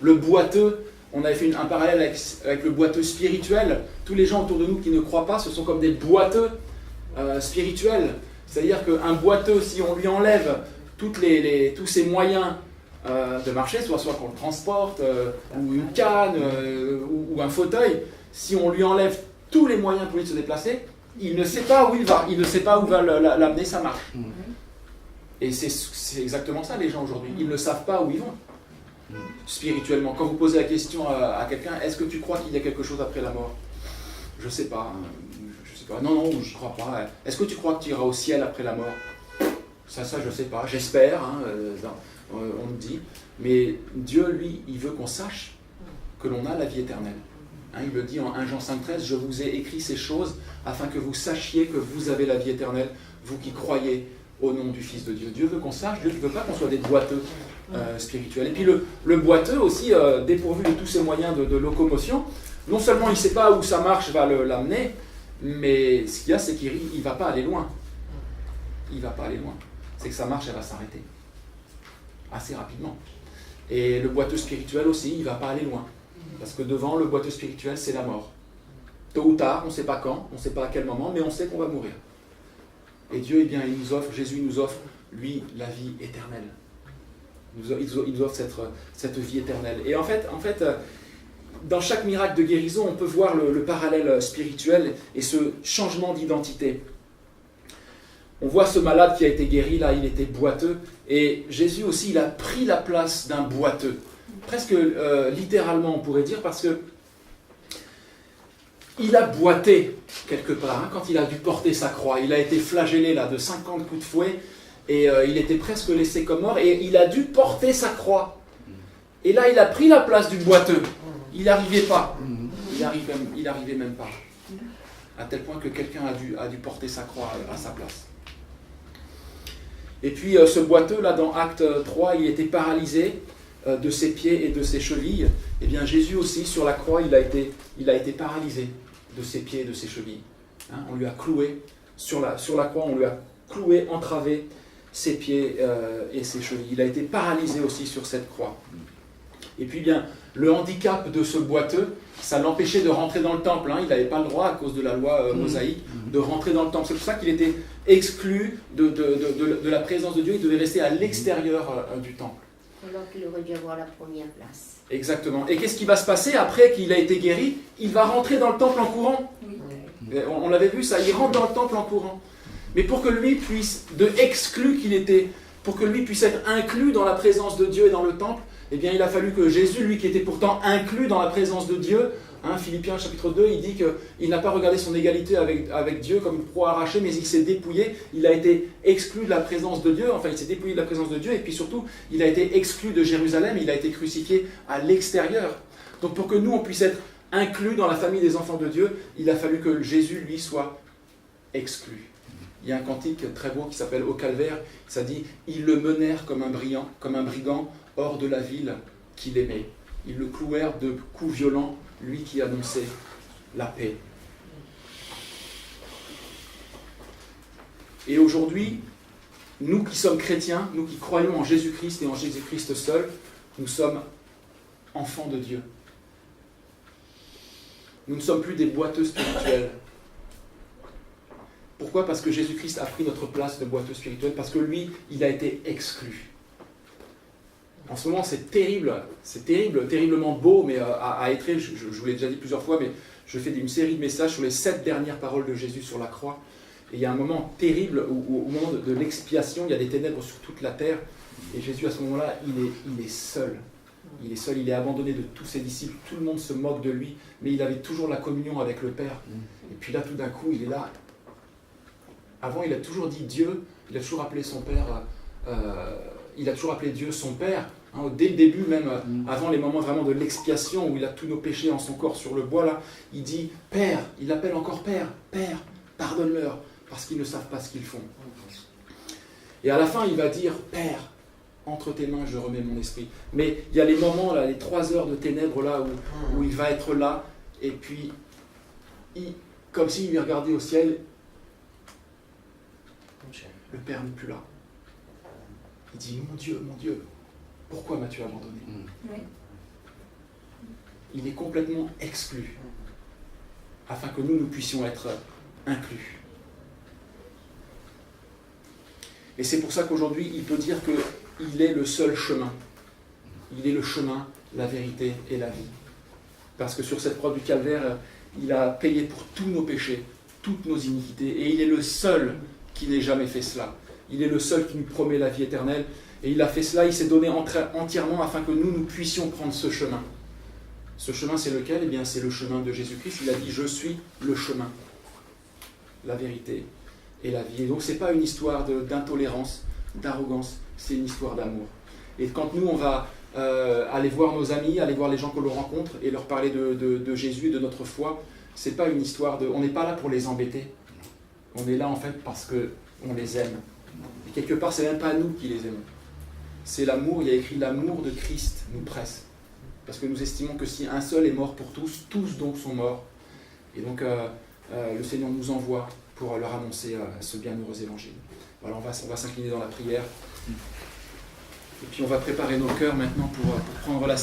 [SPEAKER 1] le boiteux, on avait fait un parallèle avec le boiteux spirituel. Tous les gens autour de nous qui ne croient pas, ce sont comme des boiteux spirituels. C'est-à-dire qu'un boiteux, si on lui enlève tous ses moyens de marcher, soit qu'on le transporte, ou une canne, ou un fauteuil, si on lui enlève tous les moyens pour lui de se déplacer, il ne sait pas où il va, il ne sait pas où va l'amener sa marche. Et c'est exactement ça les gens aujourd'hui, ils ne savent pas où ils vont, spirituellement. Quand vous posez la question à quelqu'un, est-ce que tu crois qu'il y a quelque chose après la mort? Je sais pas. Non, je ne crois pas. Est-ce que tu crois que tu iras au ciel après la mort? Ça, je ne sais pas. J'espère, on me dit. Mais Dieu, lui, il veut qu'on sache que l'on a la vie éternelle. Il le dit en 1 Jean 5,13, je vous ai écrit ces choses afin que vous sachiez que vous avez la vie éternelle, vous qui croyez au nom du Fils de Dieu. Dieu veut qu'on sache, Dieu ne veut pas qu'on soit des boiteux spirituels. Et puis le boiteux aussi, dépourvu de tous ses moyens de locomotion, non seulement il ne sait pas où sa marche va l'amener, mais ce qu'il y a, c'est qu'il ne va pas aller loin. Il ne va pas aller loin. C'est que sa marche, elle va s'arrêter. Assez rapidement. Et le boiteux spirituel aussi, il ne va pas aller loin. Parce que devant le boiteux spirituel, c'est la mort. Tôt ou tard, on ne sait pas quand, on ne sait pas à quel moment, mais on sait qu'on va mourir. Et Dieu, eh bien, Jésus nous offre, lui, la vie éternelle. Il nous offre cette vie éternelle. Et en fait, dans chaque miracle de guérison, on peut voir le parallèle spirituel et ce changement d'identité. On voit ce malade qui a été guéri, là, il était boiteux, et Jésus aussi, il a pris la place d'un boiteux. Presque littéralement, on pourrait dire, parce que il a boité quelque part, quand il a dû porter sa croix. Il a été flagellé là, de 50 coups de fouet, et il était presque laissé comme mort, et il a dû porter sa croix. Et là, il a pris la place du boiteux. Il n'arrivait pas. Il n'arrivait même pas. À tel point que quelqu'un a dû porter sa croix à sa place. Et puis ce boiteux, là, dans Acte 3, il était paralysé de ses pieds et de ses chevilles. Et bien Jésus aussi, sur la croix, il a été paralysé de ses pieds et de ses chevilles. On lui a cloué, sur la croix, on lui a cloué, entravé ses pieds et ses chevilles. Il a été paralysé aussi sur cette croix. Et puis bien, le handicap de ce boiteux, ça l'empêchait de rentrer dans le temple. Il n'avait pas le droit, à cause de la loi mosaïque, de rentrer dans le temple. C'est pour ça qu'il était exclu de la présence de Dieu. Il devait rester à l'extérieur du temple.
[SPEAKER 2] Alors qu'il aurait dû avoir la première place.
[SPEAKER 1] Exactement. Et qu'est-ce qui va se passer après qu'il a été guéri? Il va rentrer dans le temple en courant. Oui. On l'avait vu ça, il rentre dans le temple en courant. Mais pour que lui puisse, exclu qu'il était, pour que lui puisse être inclus dans la présence de Dieu et dans le temple, eh bien il a fallu que Jésus, lui qui était pourtant inclus dans la présence de Dieu, Philippiens chapitre 2, il dit qu'il n'a pas regardé son égalité avec Dieu comme une proie arrachée, mais il s'est dépouillé, il a été exclu de la présence de Dieu, il s'est dépouillé de la présence de Dieu, et puis surtout, il a été exclu de Jérusalem, il a été crucifié à l'extérieur. Donc pour que nous, on puisse être inclus dans la famille des enfants de Dieu, il a fallu que Jésus, lui, soit exclu. Il y a un cantique très beau qui s'appelle « Au calvaire », ça dit « Ils le menèrent comme un brigand hors de la ville qu'il aimait. Ils le clouèrent de coups violents, lui qui annonçait la paix. » Et aujourd'hui, nous qui sommes chrétiens, nous qui croyons en Jésus-Christ et en Jésus-Christ seul, nous sommes enfants de Dieu. Nous ne sommes plus des boiteux spirituels. Pourquoi? Parce que Jésus-Christ a pris notre place de boiteux spirituel, parce que lui, il a été exclu. En ce moment, c'est terrible, terriblement beau, mais à Étré, je vous l'ai déjà dit plusieurs fois, mais je fais une série de messages sur les 7 dernières paroles de Jésus sur la croix. Et il y a un moment terrible où au moment de l'expiation, il y a des ténèbres sur toute la terre, et Jésus, à ce moment-là, il est seul. Il est seul, il est abandonné de tous ses disciples, tout le monde se moque de lui, mais il avait toujours la communion avec le Père. Et puis là, tout d'un coup, il est là. Avant, il a toujours dit Dieu, il a toujours appelé son Père, il a toujours appelé Dieu son Père. Dès le début, même avant les moments vraiment de l'expiation, où il a tous nos péchés en son corps sur le bois, là, il dit Père, il l'appelle encore Père, Père, pardonne-leur, parce qu'ils ne savent pas ce qu'ils font. Et à la fin, il va dire Père, entre tes mains, je remets mon esprit. Mais il y a les moments, là, les 3 heures de ténèbres, là, où il va être là, et puis, comme s'il lui regardait au ciel, le Père n'est plus là. Il dit, mon Dieu, pourquoi m'as-tu abandonné? Oui. Il est complètement exclu, afin que nous puissions être inclus. Et c'est pour ça qu'aujourd'hui, il peut dire qu'il est le seul chemin. Il est le chemin, la vérité et la vie. Parce que sur cette croix du calvaire, il a payé pour tous nos péchés, toutes nos iniquités. Et il est le seul qui n'ait jamais fait cela. Il est le seul qui nous promet la vie éternelle. Et il a fait cela, il s'est donné entièrement afin que nous puissions prendre ce chemin. Ce chemin, c'est lequel? Eh bien, c'est le chemin de Jésus-Christ. Il a dit, je suis le chemin, la vérité et la vie. Et donc, ce n'est pas une histoire d'intolérance, d'arrogance, c'est une histoire d'amour. Et quand nous, on va aller voir nos amis, aller voir les gens que l'on rencontre et leur parler de Jésus et de notre foi, ce n'est pas une histoire de... On n'est pas là pour les embêter. On est là, en fait, parce qu'on les aime. Et quelque part, ce n'est même pas nous qui les aimons. C'est l'amour, il y a écrit l'amour de Christ nous presse. Parce que nous estimons que si un seul est mort pour tous, tous donc sont morts. Et donc le Seigneur nous envoie pour leur annoncer ce bienheureux évangile. Voilà, on va s'incliner dans la prière. Et puis on va préparer nos cœurs maintenant pour prendre la scène.